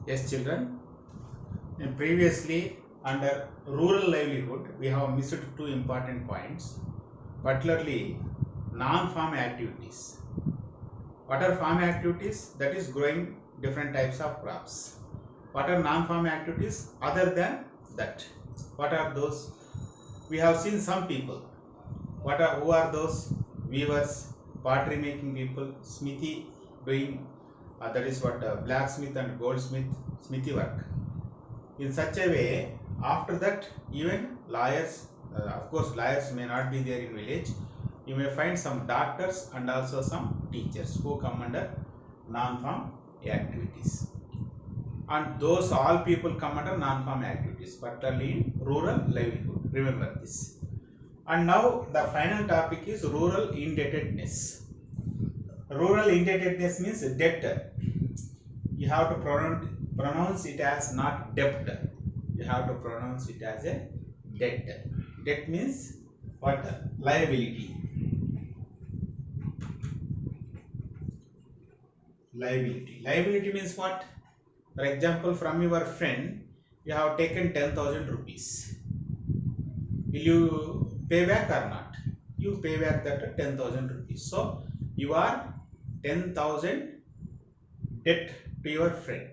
Yes, children. And previously, under rural livelihood, we have missed two important points, particularly non-farm activities. What are farm activities? That is growing different types of crops. What are non-farm activities other than that? What are those? We have seen some people. Who are those? Weavers, pottery making people, smithy doing that is what blacksmith and goldsmith smithy work. In such a way, after that, even lawyers, of course, lawyers may not be there in village. You may find some doctors and also some teachers who come under non-farm activities. And those all people come under non-farm activities, particularly in rural livelihood. Remember this. And now the final topic is rural indebtedness. Rural indebtedness means debtor. You have to pronounce it as not debt. You have to pronounce it as a debt. Debt means what? Liability. Liability. Liability means what? For example, from your friend, you have taken 10,000 rupees. Will you pay back or not? You pay back that 10,000 rupees. So, you are 10,000 debt to your friend.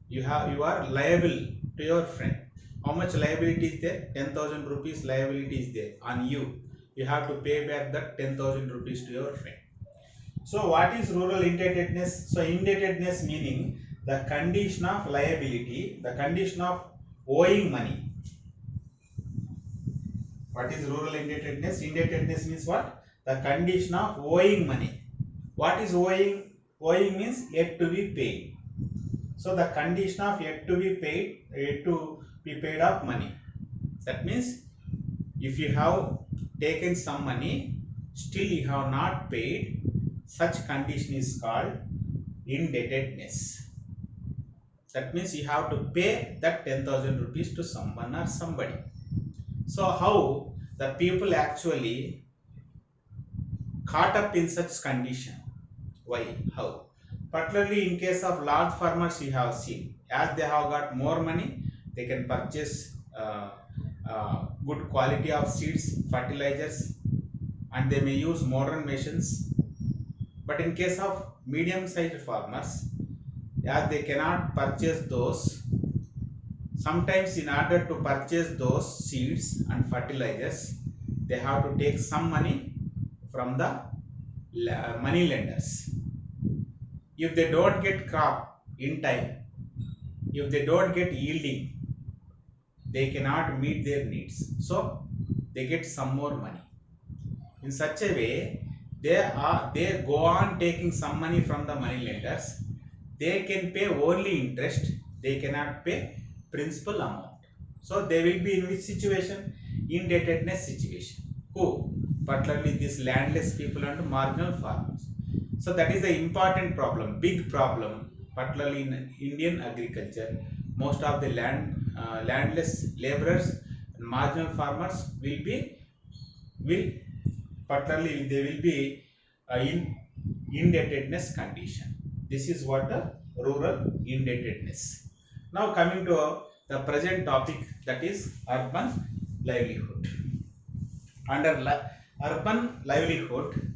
You are liable to your friend. How much liability is there? 10,000 rupees liability is there on you. You have to pay back that 10,000 rupees to your friend. So what is rural indebtedness? So indebtedness meaning the condition of liability, the condition of owing money. What is rural indebtedness? Indebtedness means what? The condition of owing money. What is owing? Owing means yet to be paid. So the condition of yet to be paid of money. That means if you have taken some money, still you have not paid, such condition is called indebtedness. That means you have to pay that 10,000 rupees to someone or somebody. So how the people actually caught up in such condition? Why? How? Particularly in case of large farmers, you have seen, as they have got more money, they can purchase good quality of seeds, fertilizers, and they may use modern machines. But in case of medium-sized farmers, as they cannot purchase those, sometimes in order to purchase those seeds and fertilizers, they have to take some money from the money lenders. If they don't get crop in time, if they don't get yielding, they cannot meet their needs. So they get some more money. In such a way, they go on taking some money from the money lenders. They can pay only interest. They cannot pay principal amount. So they will be in which situation? Indebtedness situation. Who? Particularly these landless people and marginal farmers. So that is the important problem, big problem, particularly in Indian agriculture. Most of the landless laborers and marginal farmers will particularly they will be in indebtedness condition. This is what the rural indebtedness. Now coming to the present topic, that is urban livelihood. Under urban livelihood,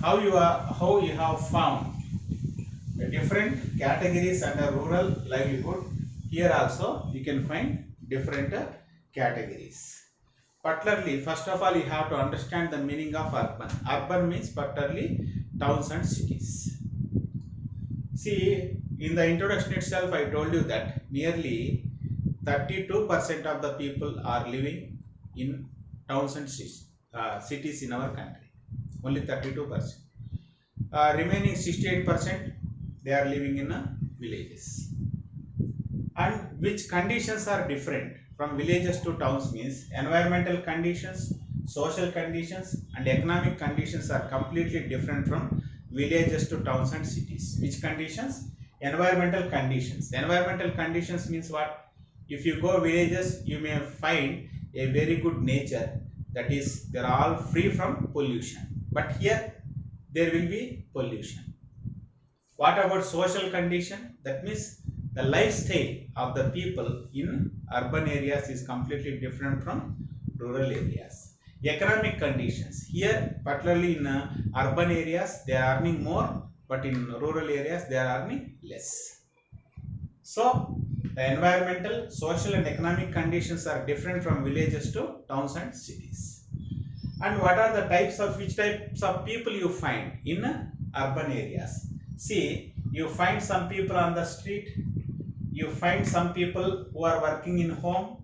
how you have found the different categories under rural livelihood. Here also you can find different categories. Particularly, first of all, you have to understand the meaning of urban. Urban means particularly towns and cities. See, in the introduction itself, I told you that nearly 32% of the people are living in towns and cities in our country. Only 32%. Remaining 68%, they are living in villages. And which conditions are different from villages to towns means environmental conditions, social conditions, and economic conditions are completely different from villages to towns and cities. Which conditions? Environmental conditions. Environmental conditions means what? If you go villages, you may find a very good nature, that is, they are all free from pollution. But here there will be pollution. What about social condition? That means the lifestyle of the people in urban areas is completely different from rural areas. Economic conditions. Here, particularly in urban areas, they are earning more, but in rural areas, they are earning less. So, the environmental, social and economic conditions are different from villages to towns and cities. And what are the which types of people you find in urban areas? See, you find some people on the street, you find some people who are working in home,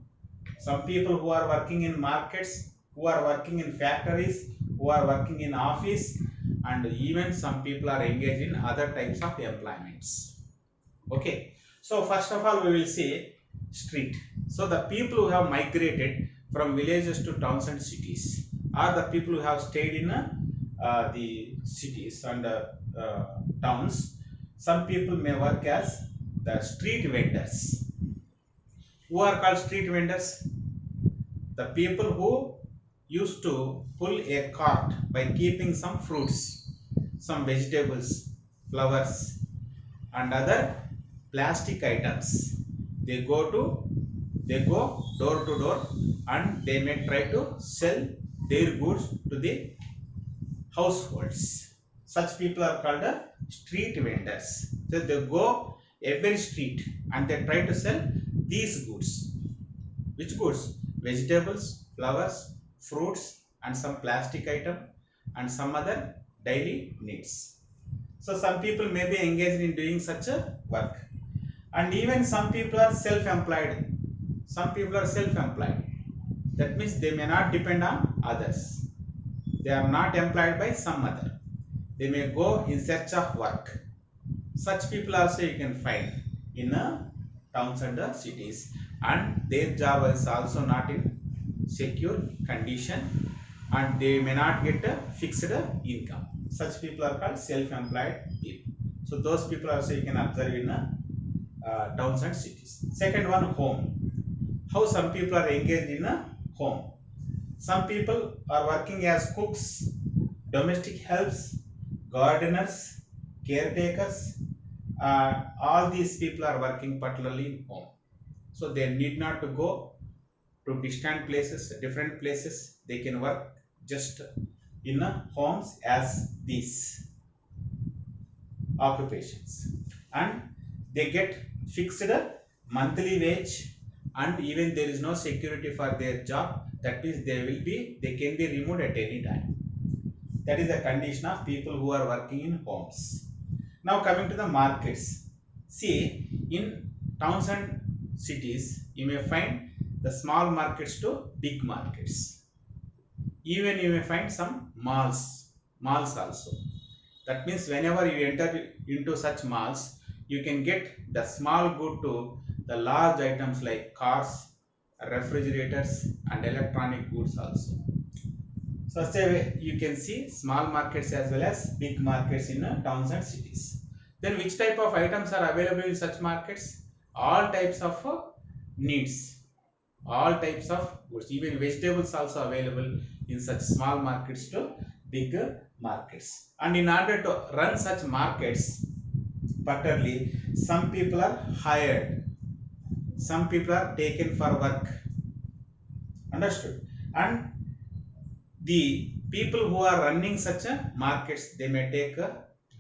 some people who are working in markets, who are working in factories, who are working in office, and even some people are engaged in other types of employments. Okay, so first of all we will see street. So the people who have migrated from villages to towns and cities are the people who have stayed in the cities and towns. Some people may work as the street vendors. Who are called street vendors? The people who used to pull a cart by keeping some fruits, some vegetables, flowers and other plastic items. They go door to door and they may try to sell their goods to the households. Such people are called street vendors. So they go every street and they try to sell these goods. Which goods? Vegetables, flowers, fruits and some plastic item and some other daily needs. So some people may be engaged in doing such a work. And even some people are self-employed. Some people are self-employed. That means they may not depend on others. They are not employed by some other. They may go in search of work. Such people also you can find in towns and cities, and their job is also not in secure condition and they may not get a fixed income. Such people are called self-employed people. So those people also you can observe in towns and cities. Second one, home. How some people are engaged in a home. Some people are working as cooks, domestic helps, gardeners, caretakers. All these people are working particularly in home. So they need not to go to distant places, different places. They can work just in homes as these occupations, and they get fixed monthly wage, and even there is no security for their job. That means they can be removed at any time. That is the condition of people who are working in homes. Now coming to the markets. See, in towns and cities you may find the small markets to big markets. Even you may find some malls also. That means whenever you enter into such malls, you can get the small good to the large items like cars, refrigerators and electronic goods also. Such a way you can see small markets as well as big markets in towns and cities. Then which type of items are available in such markets? All types of needs, all types of goods, even vegetables also available in such small markets to big markets. And in order to run such markets, particularly some people are hired, some people are taken for work. Understood? And the people who are running such markets, they may take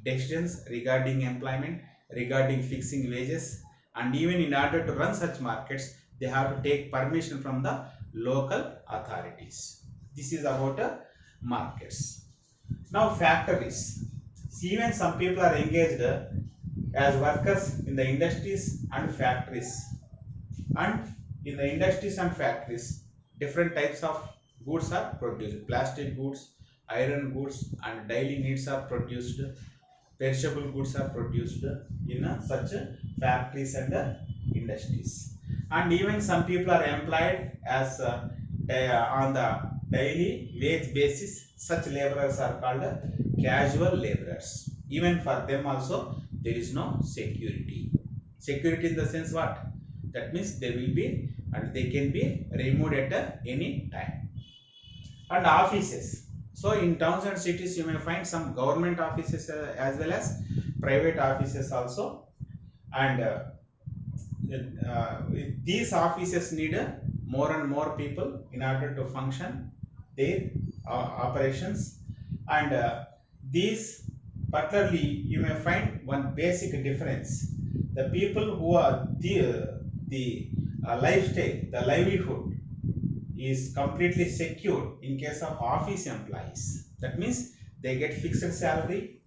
decisions regarding employment, regarding fixing wages, and even in order to run such markets, they have to take permission from the local authorities. This is about markets. Now factories. Even some people are engaged as workers in the industries and factories. And in the industries and factories, different types of goods are produced. Plastic goods, iron goods and daily needs are produced. Perishable goods are produced in such factories and industries. And even some people are employed as on the daily wage basis. Such laborers are called casual laborers. Even for them also there is no security. Security in the sense what? That means they will be and they can be removed at any time. And offices. So in towns and cities you may find some government offices as well as private offices also, and these offices need more and more people in order to function their operations. And these particularly you may find one basic difference: the people who are the lifestyle, the livelihood is completely secure in case of office employees. That means they get fixed salary,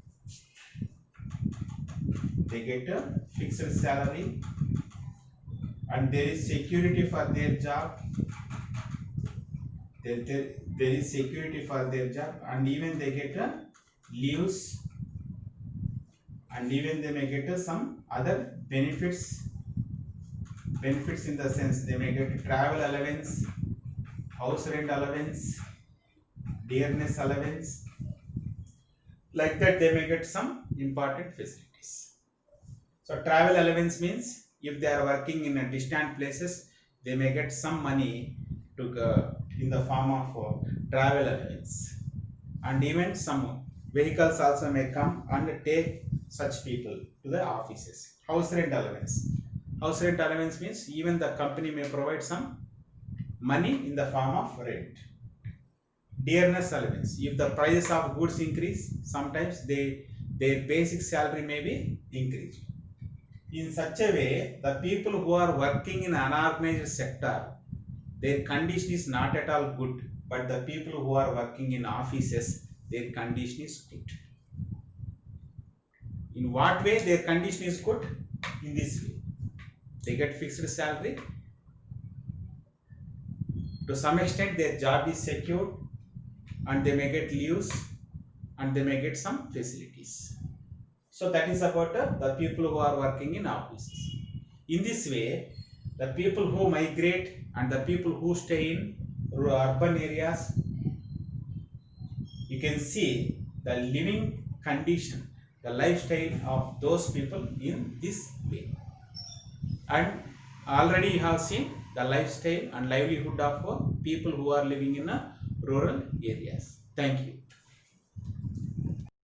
and there is security for their job. There is security for their job, and even they get leaves, and even they may get some other benefits. Benefits in the sense they may get travel allowance, house rent allowance, dearness allowance. Like that, they may get some important facilities. So travel allowance means if they are working in a distant places, they may get some money to in the form of travel allowance, and even some vehicles also may come and take such people to the offices. House rent allowance. House rent allowance means even the company may provide some money in the form of rent. Dearness allowance. If the prices of goods increase, sometimes their basic salary may be increased. In such a way, the people who are working in unorganized sector, their condition is not at all good. But the people who are working in offices, their condition is good. In what way their condition is good? In this way. They get fixed salary. To some extent, their job is secure, and they may get leaves, and they may get some facilities. So that is about the people who are working in offices. In this way, the people who migrate and the people who stay in urban areas, you can see the living condition, the lifestyle of those people in this way. And already you have seen the lifestyle and livelihood of people who are living in rural areas. Thank you.